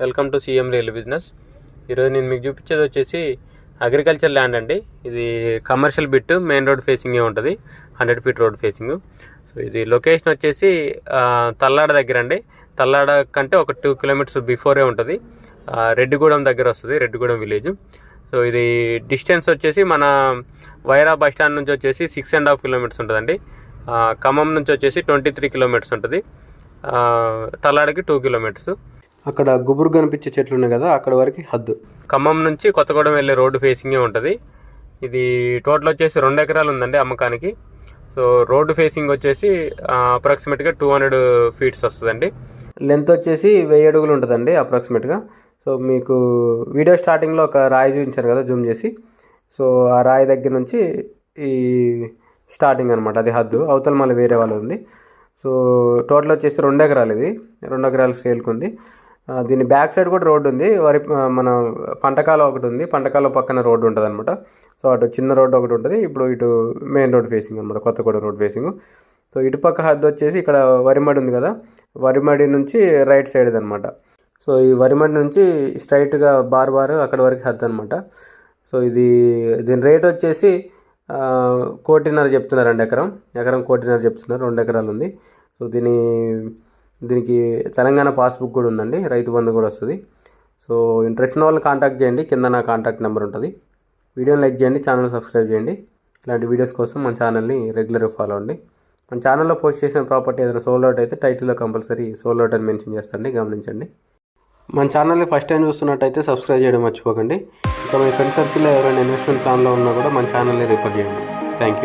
Welcome to CM real business. ఈరోజు నేను మీకు చూపించేది వచ్చేసి అగ్రికల్చర్ ల్యాండ్ అండి. ఇది కమర్షియల్ బిట్, మెయిన్ రోడ్ ఫేసింగే ఉంటుంది, 100 ఫీట్ రోడ్ ఫేసింగ్. సో ఇది లొకేషన్ వచ్చేసి తల్లాడ దగ్గర అండి. తల్లాడ కంటే ఒక 2 కిలోమీటర్స్ బిఫోరే ఉంటుంది. రెడ్డిగూడెం దగ్గర వస్తుంది, రెడ్డిగూడెం విలేజ్. సో ఇది డిస్టెన్స్ వచ్చేసి మన వైరా బస్ స్టాండ్ నుంచి వచ్చేసి 6.5 కిలోమీటర్స్ ఉంటుందండి. ఖమ్మం నుంచి వచ్చేసి 23 కిలోమీటర్స్ ఉంటుంది. తల్లాడకి 2 కిలోమీటర్స్. అక్కడ గుబురు కనిపించే చెట్లు ఉన్నాయి కదా, అక్కడ వరకు హద్దు. ఖమ్మం నుంచి కొత్తగూడెం వెళ్ళే రోడ్డు ఫేసింగే ఉంటుంది. ఇది టోటల్ వచ్చేసి 2 ఎకరాలు ఉందండి అమ్మకానికి. సో రోడ్డు ఫేసింగ్ వచ్చేసి అప్రాక్సిమేట్గా 200 ఫీట్స్ వస్తుందండి. లెంత్ వచ్చేసి 1000 అడుగులు ఉంటుందండి అప్రాక్సిమేట్గా. సో మీకు వీడియో స్టార్టింగ్లో ఒక రాయి చూపించారు కదా జూమ్ చేసి, సో ఆ రాయి దగ్గర నుంచి ఈ స్టార్టింగ్ అనమాట, అది హద్దు. అవతల మళ్ళీ వేరే వాళ్ళు ఉంది. సో టోటల్ వచ్చేసి 2 ఎకరాలు, ఇది 2 ఎకరాలు సేల్కి ఉంది. దీని బ్యాక్ సైడ్ కూడా రోడ్డు ఉంది. మన పంటకాలం ఒకటి ఉంది, పంటకాలం పక్కన రోడ్డు ఉంటుంది అనమాట. సో అటు చిన్న రోడ్డు ఒకటి ఉంటుంది, ఇప్పుడు ఇటు మెయిన్ రోడ్ ఫేసింగ్ అనమాట, కొత్తగూడెం రోడ్ ఫేసింగ్. సో ఇటుపక్క హద్దు వచ్చేసి ఇక్కడ వరిమడి ఉంది కదా, వరిమడి నుంచి రైట్ సైడ్ అనమాట. సో ఈ వరిమడి నుంచి స్ట్రైట్గా బార్ అక్కడ వరకు హద్దు అనమాట. సో దీని రేట్ వచ్చేసి 1.5 కోటి చెప్తున్నారండి. ఎకరం 1.5 కోటి చెప్తున్నారు. 2 ఎకరాలు ఉంది. సో దీనికి తెలంగాణ పాస్బుక్ కూడా ఉందండి, రైతు బంధు కూడా వస్తుంది. సో ఇంట్రెస్ట్ ఉన్న వాళ్ళు కాంటాక్ట్ చేయండి, కింద నా కాంటాక్ట్ నెంబర్ ఉంటుంది. వీడియోని లైక్ చేయండి, ఛానల్ సబ్స్క్రైబ్ చేయండి. ఇలాంటి వీడియోస్ కోసం మన ఛానల్ని రెగ్యులర్గా ఫాలో అవ్వండి. మన ఛానల్లో పోస్ట్ చేసిన ప్రాపర్టీ ఏదైనా సోల్డ్ అవుట్ అయితే టైటిల్లో కంపల్సరీ సోల్డ్ అవుట్ అని మెన్షన్ చేస్తాండి, గమనించండి. మన ఛానల్ని ఫస్ట్ టైం చూస్తున్నట్టయితే సబ్స్క్రైబ్ చేయడం మర్చిపోకండి. ఇంకా మీ ఫ్రెండ్ సర్కిల్లో ఎవరైనా ఇన్వెస్ట్మెంట్ ప్లాన్లో ఉన్నా కూడా మన ఛానల్ని రిఫర్ చేయండి. Thank you.